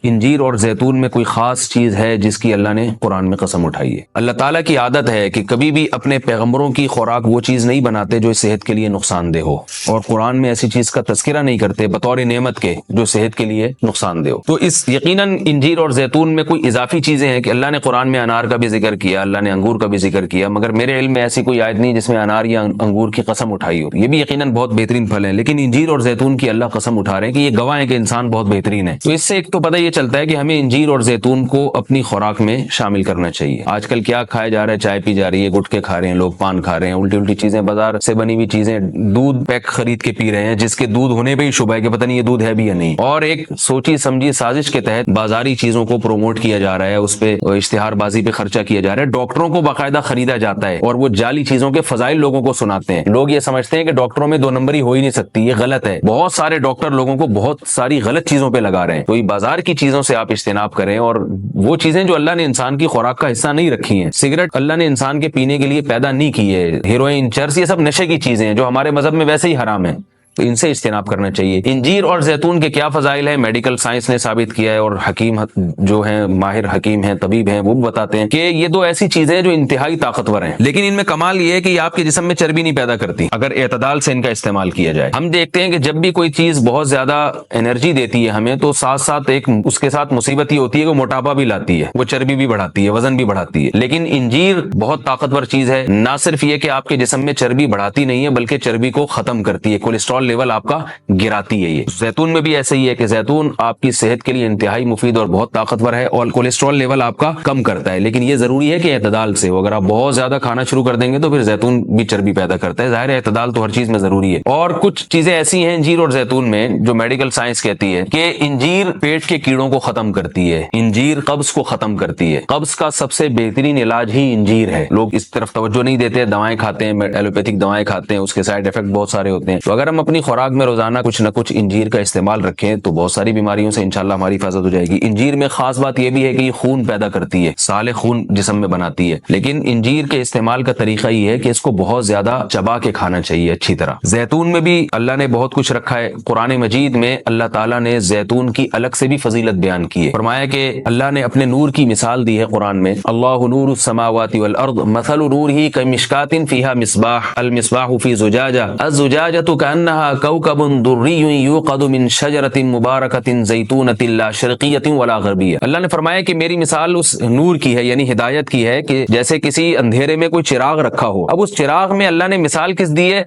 انجیر اور زیتون میں کوئی خاص چیز ہے جس کی اللہ نے قرآن میں قسم اٹھائی ہے؟ اللہ تعالیٰ کی عادت ہے کہ کبھی بھی اپنے پیغمبروں کی خوراک وہ چیز نہیں بناتے جو صحت کے لیے نقصان دہ ہو، اور قرآن میں ایسی چیز کا تذکرہ نہیں کرتے بطور نعمت کے جو صحت کے لیے نقصان دہ ہو۔ تو اس یقیناً انجیر اور زیتون میں کوئی اضافی چیزیں ہیں کہ اللہ نے قرآن میں انار کا بھی ذکر کیا، اللہ نے انگور کا بھی ذکر کیا، مگر میرے علم میں ایسی کوئی آیت نہیں جس میں انار یا انگور کی قسم اٹھائی ہو۔ یہ بھی یقیناً بہت بہترین پھل ہے، لیکن انجیر اور زیتون کی اللہ قسم اٹھا رہے ہیں کہ یہ گواہ ہے کہ انسان بہت بہترین ہے۔ تو اس سے ایک تو پتہ یہ چلتا ہے کہ ہمیں انجیر اور زیتون کو اپنی خوراک میں شامل کرنا چاہیے۔ آج کل کیا کھایا جا رہا ہے؟ چائے پی جا رہی ہے، گٹکے کھا رہے ہیں لوگ، پان کھا رہے ہیں، الٹی الٹی چیزیں، بازار سے بنی ہوئی چیزیں، دودھ پیک خرید کے پی رہے ہیں جس کے دودھ ہونے پہ ہی شبہ ہے کہ پتہ نہیں یہ دودھ ہے بھی یا نہیں، اور ایک سوچی سمجھی سازش کے تحت بازاری چیزوں کو پروموٹ کیا جا رہا ہے، اس پہ اشتہار بازی پہ خرچہ کیا جا رہا ہے، ڈاکٹروں کو باقاعدہ خریدا جاتا ہے اور وہ جعلی چیزوں کے فضائل لوگوں کو سناتے ہیں۔ لوگ یہ سمجھتے ہیں کہ ڈاکٹروں میں دو نمبری ہو ہی نہیں سکتی، یہ غلط ہے۔ بہت سارے ڈاکٹر لوگوں کو بہت ساری غلط چیزوں پہ لگا رہے ہیں۔ تو یہ بازار کی چیزوں سے آپ اجتناب کریں، اور وہ چیزیں جو اللہ نے انسان کی خوراک کا حصہ نہیں رکھی ہیں، سگریٹ اللہ نے انسان کے پینے کے لیے پیدا نہیں کی ہے، ہیروئن، چرس، یہ سب نشے کی چیزیں ہیں جو ہمارے مذہب میں ویسے ہی حرام ہیں، تو ان سے اجتناب کرنا چاہیے۔ انجیر اور زیتون کے کیا فضائل ہیں میڈیکل سائنس نے ثابت کیا ہے، اور حکیم جو ہیں، ماہر حکیم ہیں، طبیب ہیں، وہ بھی بتاتے ہیں کہ یہ دو ایسی چیزیں ہیں جو انتہائی طاقتور ہیں، لیکن ان میں کمال یہ ہے کہ یہ آپ کے جسم میں چربی نہیں پیدا کرتی اگر اعتدال سے ان کا استعمال کیا جائے۔ ہم دیکھتے ہیں کہ جب بھی کوئی چیز بہت زیادہ انرجی دیتی ہے ہمیں، تو ساتھ ساتھ ایک اس کے ساتھ مصیبت یہ ہوتی ہے کہ وہ موٹاپا بھی لاتی ہے، وہ چربی بھی بڑھاتی ہے، وزن بھی بڑھاتی ہے۔ لیکن انجیر بہت طاقتور چیز ہے، نہ صرف یہ کہ آپ کے جسم میں چربی بڑھاتی نہیں ہے بلکہ چربی کو ختم کرتی ہے، کولیسٹرول لیول آپ کا گراتی ہے۔ یہ زیتون میں بھی ایسا ہی ہے کہ زیتون آپ کی صحت کے لیے انتہائی مفید اور بہت طاقتور ہے، اور کولیسٹرول لیول آپ کا کم کرتا ہے، لیکن یہ ضروری ہے کہ اعتدال سے ہو۔ اگر آپ بہت زیادہ کھانا شروع کر دیں گے تو پھر زیتون بھی چربی پیدا کرتا ہے، ظاہر ہے اعتدال تو ہر چیز میں ضروری ہے۔ اور کچھ چیزیں ایسی ہیں انجیر اور زیتون میں جو میڈیکل سائنس کہتی ہے کہ انجیر پیٹ کے کیڑوں کو ختم کرتی ہے، انجیر قبض کو ختم کرتی ہے، قبض کا سب سے بہترین علاج ہی انجیر ہے۔ لوگ اس طرف توجہ نہیں دیتے، دوائیں کھاتے ہیں، ایلوپیتھک دوائیں کھاتے ہیں، اس کے سائیڈ افیکٹ بہت سارے ہوتے ہیں۔ تو اگر ہم اپنی خوراک میں روزانہ کچھ نہ کچھ انجیر کا استعمال رکھیں تو بہت ساری بیماریوں سے انشاءاللہ ہماری حفاظت ہو جائے گی۔ انجیر میں خاص بات یہ بھی ہے کہ یہ خون پیدا کرتی ہے، سالے خون جسم میں بناتی ہے، لیکن انجیر کے استعمال کا طریقہ یہ ہے کہ اس کو بہت زیادہ چبا کے کھانا چاہیے اچھی طرح۔ زیتون میں بھی اللہ نے بہت کچھ رکھا ہے، قرآن مجید میں اللہ تعالیٰ نے زیتون کی الگ سے بھی فضیلت بیان کی ہے، فرمایا کہ اللہ نے اپنے نور کی مثال دی ہے قرآن میں، اللہ نور السماوات والارض مثل نورہ کمشکاۃ فیہا مصباح المصباح فی زجاجہ الزجاجۃ کأنہا کوکب دری یوقد من شجرۃ مبارکۃ زیتونۃ لا شرقیۃ ولا غربیہ۔ اللہ نے فرمایا کہ میری مثال اس نور کی ہے، یعنی ہدایت کی ہے، کہ جیسے کسی اندھیرے میں کوئی چراغ رکھا ہو۔ اب اس چراغ میں اللہ نے مثال کس دی ہے؟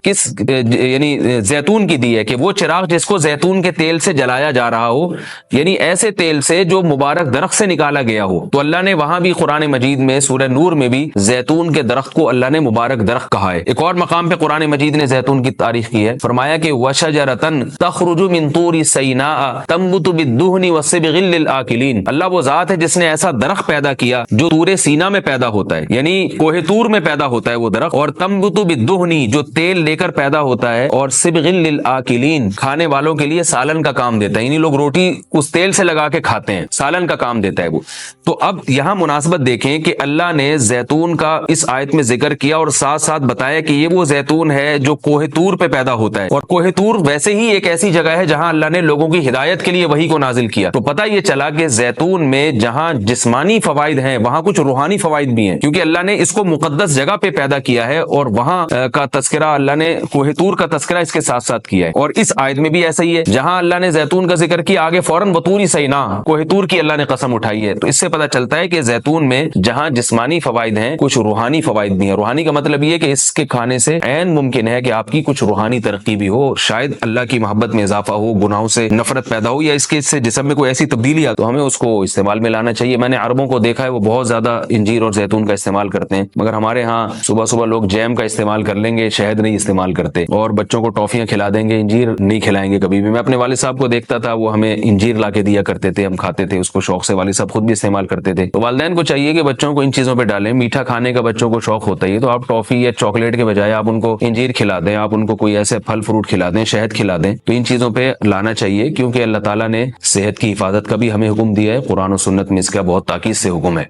یعنی زیتون کی دی ہے، کہ وہ چراغ جس کو زیتون کے تیل سے جلایا جا رہا ہو، یعنی ایسے تیل سے جو مبارک درخت سے نکالا گیا ہو۔ تو اللہ نے وہاں بھی قرآن مجید میں سورہ نور میں بھی زیتون کے درخت کو اللہ نے مبارک درخت کہا ہے۔ ایک اور مقام پہ قرآن مجید نے زیتون کی تعریف کی ہے، فرمایا کہ وَشَجَرَةً تخرج من طور سیناء تنبت بالدہن والصبغ للآکلین۔ اللہ وہ ذات ہے جس نے ایسا درخت پیدا کیا جو طور سینا میں پیدا ہوتا ہے، یعنی کوہ طور میں پیدا ہوتا ہے وہ درخت، اور تنبت بالدہن جو تیل لے کر پیدا ہوتا ہے، اور صبغ للآکلین کھانے والوں کے لیے سالن کا کام دیتا ہے، یعنی لوگ روٹی اس تیل سے لگا کے کھاتے ہیں، سالن کا کام دیتا ہے وہ۔ تو اب یہاں مناسبت دیکھیں کہ اللہ نے زیتون کا اس آیت میں ذکر کیا اور ساتھ ساتھ بتایا کہ یہ وہ زیتون ہے جو کوہ طور پہ پیدا ہوتا ہے، اور کوہ طور ویسے ہی ایک ایسی جگہ ہے جہاں اللہ نے لوگوں کی ہدایت کے لیے وحی کو نازل کیا۔ تو پتہ یہ چلا کہ زیتون میں جہاں جسمانی فوائد ہیں وہاں کچھ روحانی فوائد بھی ہیں، کیونکہ اللہ نے اس کو مقدس جگہ پہ پیدا کیا ہے، اور وہاں کا تذکرہ اللہ نے کوہ طور کا تذکرہ اس کے ساتھ ساتھ کیا ہے۔ اور اس آیت میں بھی ایسا ہی ہے، جہاں اللہ نے زیتون کا ذکر کیا آگے فوراً بطور سینا کوہ طور کی اللہ نے قسم اٹھائی ہے۔ تو اس سے پتہ چلتا ہے کہ زیتون میں جہاں جسمانی فوائد ہیں کچھ روحانی فوائد بھی ہیں۔ روحانی کا مطلب یہ کہ اس کے کھانے سے عین ممکن ہے کہ آپ کی کچھ روحانی ترقی بھی ہو، شاید اللہ کی محبت میں اضافہ ہو، گناہوں سے نفرت پیدا ہو، یا اس کے سے جسم میں کوئی ایسی تبدیلی آ تو ہمیں اس کو استعمال میں لانا چاہیے۔ میں نے عربوں کو دیکھا ہے وہ بہت زیادہ انجیر اور زیتون کا استعمال کرتے ہیں، مگر ہمارے ہاں صبح صبح لوگ جیم کا استعمال کر لیں گے، شہد نہیں استعمال کرتے، اور بچوں کو ٹافیاں کھلا دیں گے، انجیر نہیں کھلائیں گے کبھی بھی۔ میں اپنے والد صاحب کو دیکھتا تھا، وہ ہمیں انجیر لا کے دیا کرتے تھے، ہم کھاتے تھے اس کو شوق سے، والد صاحب خود بھی استعمال کرتے تھے۔ تو والدین کو چاہیے کہ بچوں کو ان چیزوں پہ ڈالیں، میٹھا کھانے کا بچوں کو شوق ہوتا ہے، تو آپ ٹافی یا چاکلیٹ کے بجائے آپ ان کو انجیر کھلا دیں، آپ ان کو کوئی ایسے پھل فروٹ کھلا دیں، شہد کھلا دیں، تو ان چیزوں پہ لانا چاہیے، کیونکہ اللہ تعالیٰ نے صحت کی حفاظت کا بھی ہمیں حکم دیا ہے، قرآن و سنت میں اس کا بہت تاکید سے حکم ہے۔